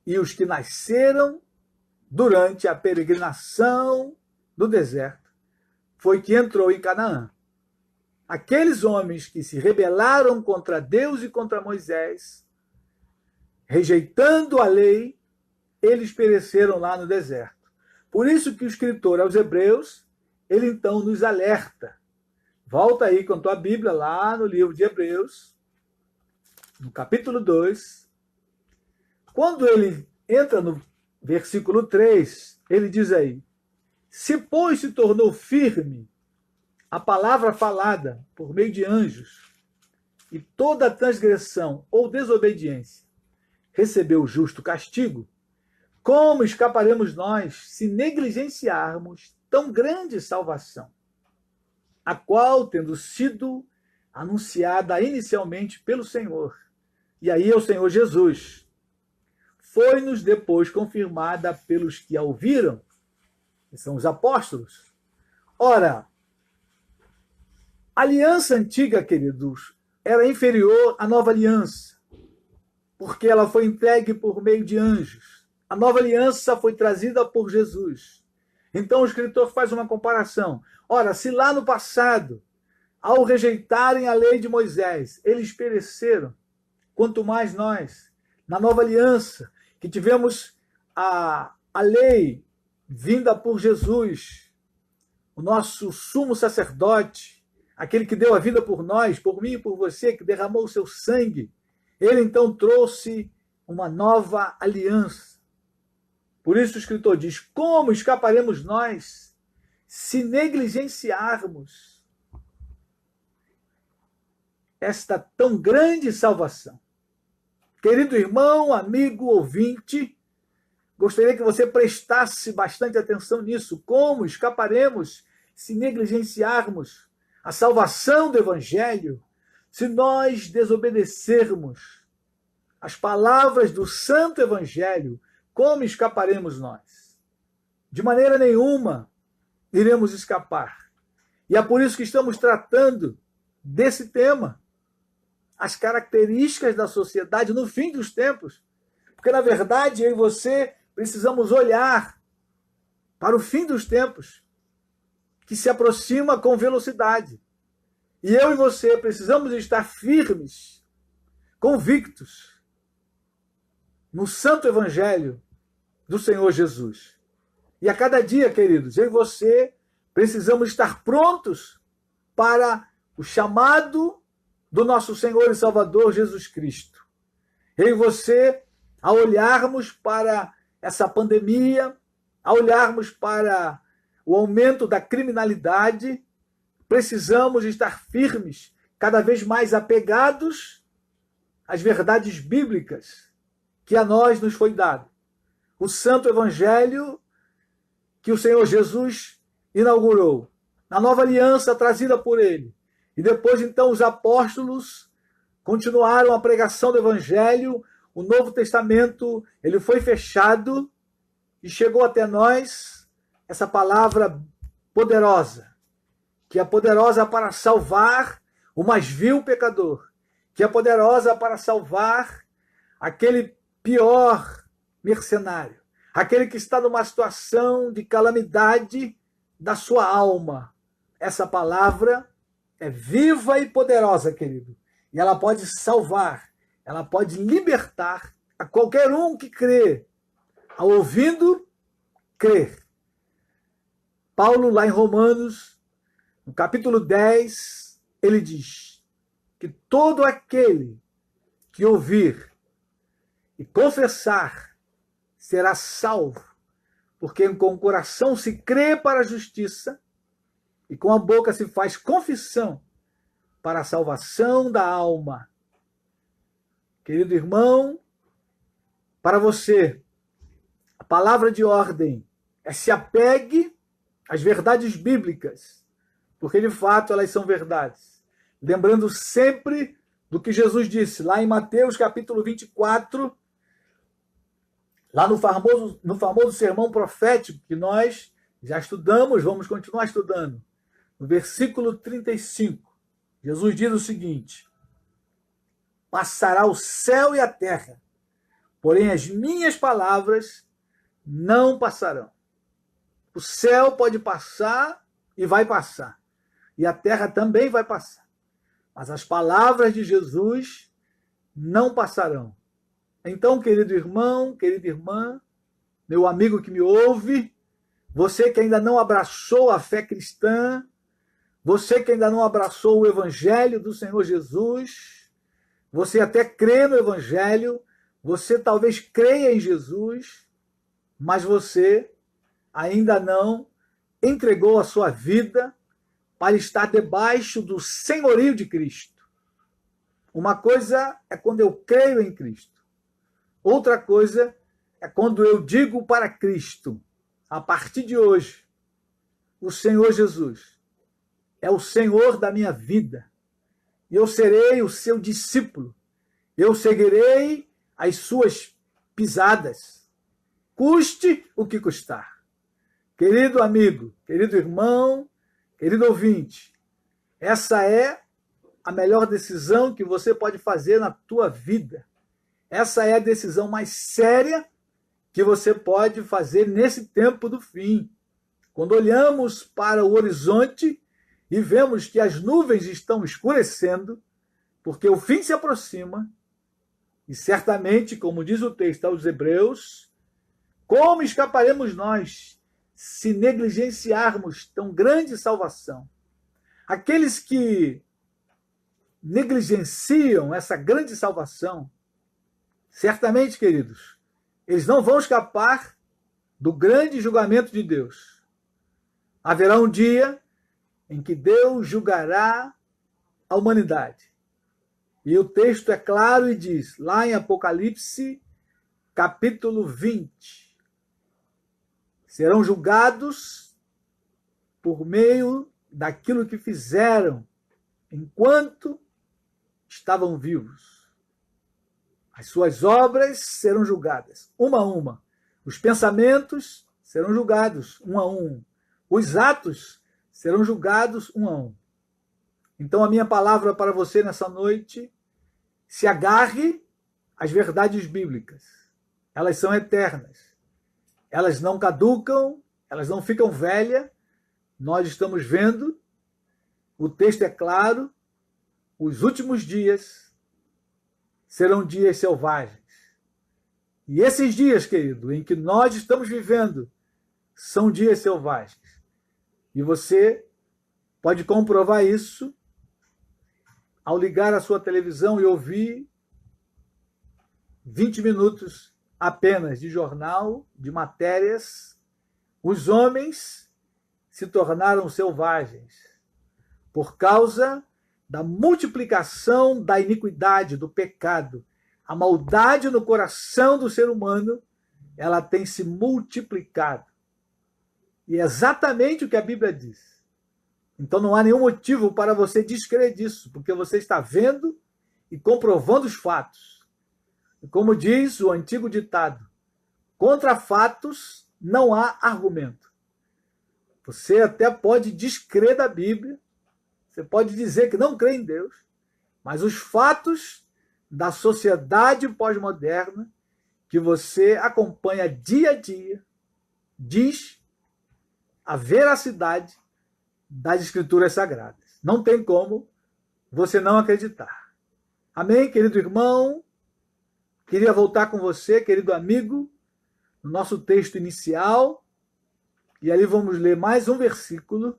e os que nasceram durante a peregrinação do deserto, foi que entrou em Canaã. Aqueles homens que se rebelaram contra Deus e contra Moisés, rejeitando a lei, eles pereceram lá no deserto. Por isso que o escritor aos Hebreus, ele então nos alerta. Volta aí com a tua Bíblia lá no livro de Hebreus, no capítulo 2. Quando ele entra no versículo 3, ele diz aí: se, pois, se tornou firme a palavra falada por meio de anjos, e toda transgressão ou desobediência recebeu justo castigo, como escaparemos nós se negligenciarmos tão grande salvação, a qual, tendo sido anunciada inicialmente pelo Senhor, e aí é o Senhor Jesus, foi-nos depois confirmada pelos que a ouviram, que são os apóstolos. Ora, a aliança antiga, queridos, era inferior à nova aliança, porque ela foi entregue por meio de anjos. A nova aliança foi trazida por Jesus. Então o escritor faz uma comparação. Ora, se lá no passado, ao rejeitarem a lei de Moisés, eles pereceram, quanto mais nós, na nova aliança, que tivemos a lei vinda por Jesus, o nosso sumo sacerdote, aquele que deu a vida por nós, por mim e por você, que derramou o seu sangue, ele então trouxe uma nova aliança. Por isso o escritor diz: como escaparemos nós se negligenciarmos esta tão grande salvação? Querido irmão, amigo, ouvinte, Gostaria que você prestasse bastante atenção nisso. Como escaparemos se negligenciarmos a salvação do Evangelho, se nós desobedecermos as palavras do Santo Evangelho? Como escaparemos nós? De maneira nenhuma iremos escapar. E é por isso que estamos tratando desse tema, as características da sociedade no fim dos tempos. Porque, na verdade, eu e você precisamos olhar para o fim dos tempos, que se aproxima com velocidade. E eu e você precisamos estar firmes, convictos, no Santo Evangelho do Senhor Jesus. E a cada dia, queridos, eu e você precisamos estar prontos para o chamado do nosso Senhor e Salvador Jesus Cristo. Eu e você, ao olharmos para essa pandemia, ao olharmos para o aumento da criminalidade, precisamos estar firmes, cada vez mais apegados às verdades bíblicas que a nós nos foi dado. O Santo Evangelho que o Senhor Jesus inaugurou, na nova aliança trazida por ele. E depois, então, os apóstolos continuaram a pregação do Evangelho. O Novo Testamento, ele foi fechado e chegou até nós essa palavra poderosa, que é poderosa para salvar o mais vil pecador, que é poderosa para salvar aquele pior mercenário, aquele que está numa situação de calamidade da sua alma. Essa palavra é viva e poderosa, querido, e ela pode salvar, ela pode libertar a qualquer um que crê. Ao ouvindo, crer. Paulo, lá em Romanos, no capítulo 10, ele diz que todo aquele que ouvir e confessar será salvo, porque com o coração se crê para a justiça e com a boca se faz confissão para a salvação da alma. Querido irmão, para você, a palavra de ordem é: se apegue às verdades bíblicas, porque de fato elas são verdades. Lembrando sempre do que Jesus disse lá em Mateus capítulo 24, lá no famoso sermão profético que nós já estudamos, vamos continuar estudando. No versículo 35, Jesus diz o seguinte: passará o céu e a terra, porém as minhas palavras não passarão. O céu pode passar e vai passar, e a terra também vai passar, mas as palavras de Jesus não passarão. Então, querido irmão, querida irmã, meu amigo que me ouve, você que ainda não abraçou a fé cristã, você que ainda não abraçou o Evangelho do Senhor Jesus, você até crê no Evangelho, você talvez creia em Jesus, mas você ainda não entregou a sua vida para estar debaixo do senhorio de Cristo. Uma coisa é quando eu creio em Cristo. Outra coisa é quando eu digo para Cristo: a partir de hoje, o Senhor Jesus é o Senhor da minha vida. E eu serei o seu discípulo. Eu seguirei as suas pisadas, custe o que custar. Querido amigo, querido irmão, querido ouvinte, essa é a melhor decisão que você pode fazer na tua vida. Essa é a decisão mais séria que você pode fazer nesse tempo do fim. Quando olhamos para o horizonte e vemos que as nuvens estão escurecendo, porque o fim se aproxima, e certamente, como diz o texto aos Hebreus, como escaparemos nós se negligenciarmos tão grande salvação? Aqueles que negligenciam essa grande salvação, certamente, queridos, eles não vão escapar do grande julgamento de Deus. Haverá um dia em que Deus julgará a humanidade. E o texto é claro e diz, lá em Apocalipse, capítulo 20, serão julgados por meio daquilo que fizeram enquanto estavam vivos. As suas obras serão julgadas, uma a uma. Os pensamentos serão julgados, um a um. Os atos serão julgados, um a um. Então, a minha palavra para você nessa noite: se agarre às verdades bíblicas. Elas são eternas. Elas não caducam, elas não ficam velhas. Nós estamos vendo, o texto é claro, os últimos dias serão dias selvagens. E esses dias, querido, em que nós estamos vivendo, são dias selvagens. E você pode comprovar isso ao ligar a sua televisão e ouvir 20 minutos apenas de jornal, de matérias. Os homens se tornaram selvagens por causa da multiplicação da iniquidade, do pecado. A maldade no coração do ser humano, ela tem se multiplicado. E é exatamente o que a Bíblia diz. Então não há nenhum motivo para você descrer disso, porque você está vendo e comprovando os fatos. E como diz o antigo ditado, contra fatos não há argumento. Você até pode descrer da Bíblia, você pode dizer que não crê em Deus, mas os fatos da sociedade pós-moderna que você acompanha dia a dia diz a veracidade das Escrituras Sagradas. Não tem como você não acreditar. Amém, querido irmão? Queria voltar com você, querido amigo, no nosso texto inicial, e ali vamos ler mais um versículo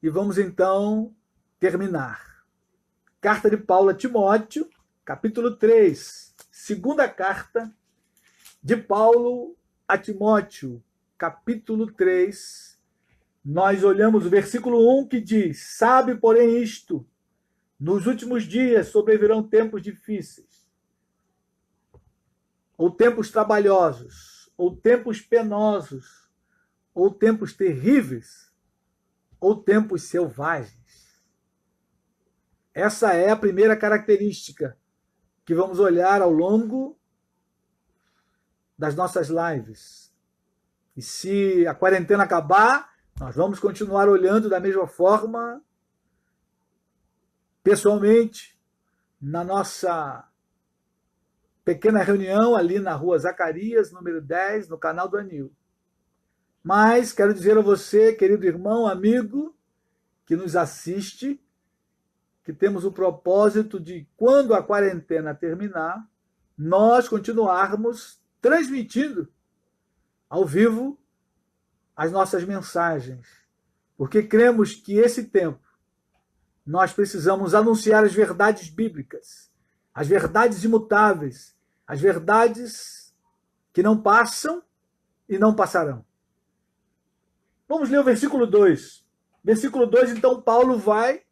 e vamos então terminar. Carta de Paulo a Timóteo, capítulo 3. Segunda carta de Paulo a Timóteo, capítulo 3. Nós olhamos o versículo 1 que diz: sabe, porém, isto, nos últimos dias sobrevirão tempos difíceis, ou tempos trabalhosos, ou tempos penosos, ou tempos terríveis, ou tempos selvagens. Essa é a primeira característica que vamos olhar ao longo das nossas lives. E se a quarentena acabar, nós vamos continuar olhando da mesma forma, pessoalmente, na nossa pequena reunião ali na rua Zacarias, número 10, no canal do Anil. Mas quero dizer a você, querido irmão, amigo, que nos assiste, que temos o propósito de, quando a quarentena terminar, nós continuarmos transmitindo ao vivo as nossas mensagens, porque cremos que esse tempo nós precisamos anunciar as verdades bíblicas, as verdades imutáveis, as verdades que não passam e não passarão. Vamos ler o versículo 2. Versículo 2, então, Paulo vai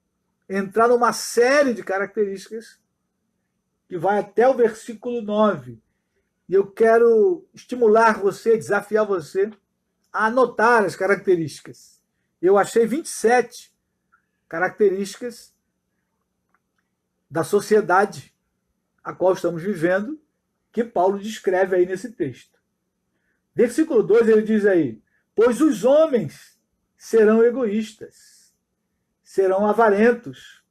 entrar numa série de características que vai até o versículo 9. E eu quero estimular você, desafiar você a anotar as características. Eu achei 27 características da sociedade a qual estamos vivendo, que Paulo descreve aí nesse texto. Versículo 2, ele diz aí: pois os homens serão egoístas, serão avarentos,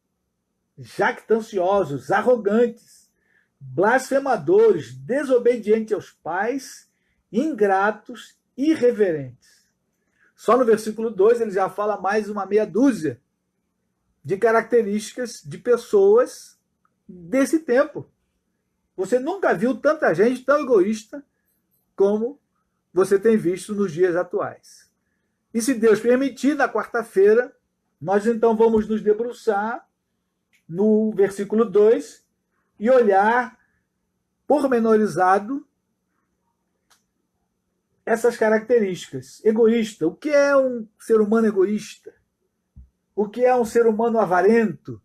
jactanciosos, arrogantes, blasfemadores, desobedientes aos pais, ingratos, irreverentes. Só no versículo 2 ele já fala mais uma meia dúzia de características de pessoas desse tempo. Você nunca viu tanta gente tão egoísta como você tem visto nos dias atuais. E se Deus permitir, na quarta-feira, nós então vamos nos debruçar no versículo 2 e olhar pormenorizado essas características. Egoísta. O que é um ser humano egoísta? O que é um ser humano avarento?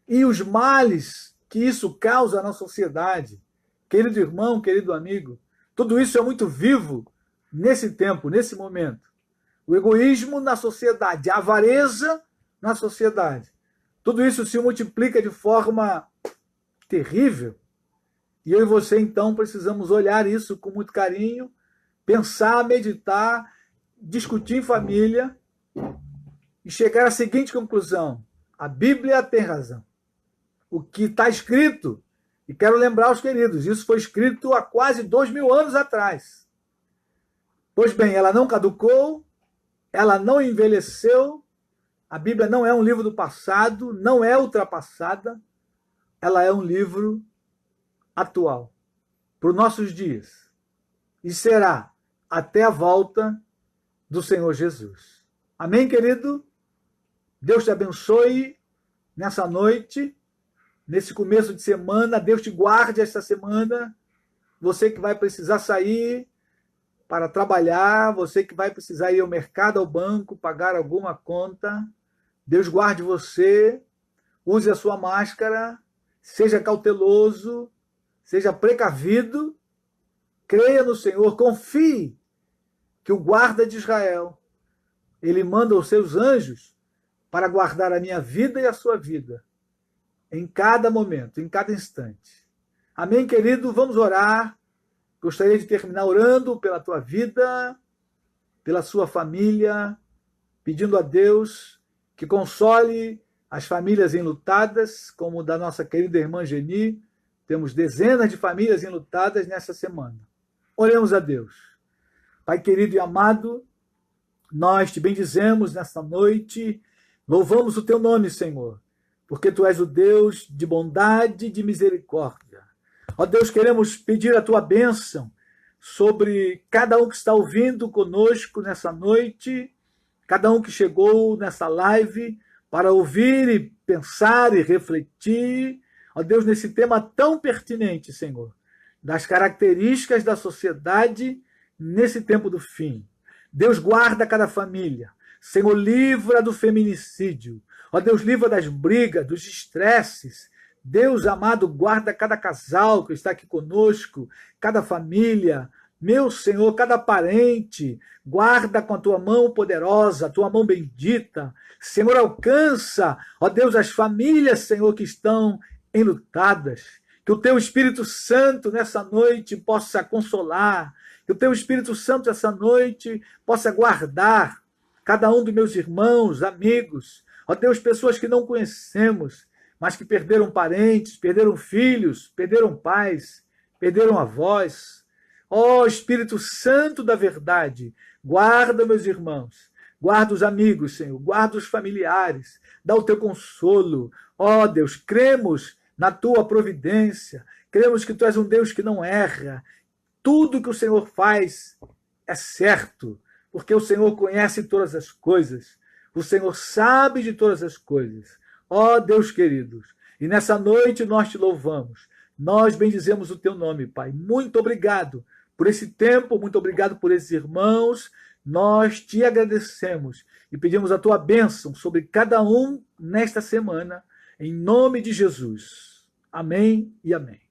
E os males que isso causa na sociedade. Querido irmão, querido amigo, tudo isso é muito vivo nesse tempo, nesse momento. O egoísmo na sociedade, a avareza na sociedade. Tudo isso se multiplica de forma terrível. E eu e você, então, precisamos olhar isso com muito carinho, pensar, meditar, discutir em família e chegar à seguinte conclusão: a Bíblia tem razão. O que está escrito, e quero lembrar aos queridos, isso foi escrito há quase 2000 anos atrás. Pois bem, ela não caducou, ela não envelheceu, a Bíblia não é um livro do passado, não é ultrapassada, ela é um livro atual, para os nossos dias, e será até a volta do Senhor Jesus. Amém, querido? Deus te abençoe nessa noite, nesse começo de semana, Deus te guarde esta semana, você que vai precisar sair para trabalhar, você que vai precisar ir ao mercado, ao banco, pagar alguma conta, Deus guarde você, use a sua máscara, seja cauteloso, seja precavido, creia no Senhor, confie que o guarda de Israel, ele manda os seus anjos para guardar a minha vida e a sua vida, em cada momento, em cada instante. Amém, querido? Vamos orar. Gostaria de terminar orando pela tua vida, pela sua família, pedindo a Deus que console as famílias enlutadas, como da nossa querida irmã Geni. Temos dezenas de famílias enlutadas nessa semana. Oremos a Deus. Pai querido e amado, nós te bendizemos nesta noite, louvamos o teu nome, Senhor, porque tu és o Deus de bondade e de misericórdia. Ó Deus, queremos pedir a tua bênção sobre cada um que está ouvindo conosco nessa noite, cada um que chegou nessa live para ouvir e pensar e refletir, ó Deus, nesse tema tão pertinente, Senhor, das características da sociedade nesse tempo do fim. Deus, guarda cada família. Senhor, livra do feminicídio. Ó Deus, livra das brigas, dos estresses. Deus amado, guarda cada casal que está aqui conosco, cada família. Meu Senhor, cada parente, guarda com a tua mão poderosa, a tua mão bendita. Senhor, alcança, ó Deus, as famílias, Senhor, que estão enlutadas. Que o teu Espírito Santo nessa noite possa consolar. Que o teu Espírito Santo essa noite possa guardar cada um dos meus irmãos, amigos. Ó Deus, pessoas que não conhecemos, mas que perderam parentes, perderam filhos, perderam pais, perderam avós. Ó Espírito Santo da verdade, guarda meus irmãos, guarda os amigos, Senhor, guarda os familiares, dá o teu consolo. Ó Deus, cremos na tua providência, cremos que tu és um Deus que não erra. Tudo que o Senhor faz é certo, porque o Senhor conhece todas as coisas, o Senhor sabe de todas as coisas. Ó Deus queridos, e nessa noite nós te louvamos, nós bendizemos o teu nome, Pai. Muito obrigado por esse tempo, muito obrigado por esses irmãos, nós te agradecemos e pedimos a tua bênção sobre cada um nesta semana, em nome de Jesus. Amém e amém.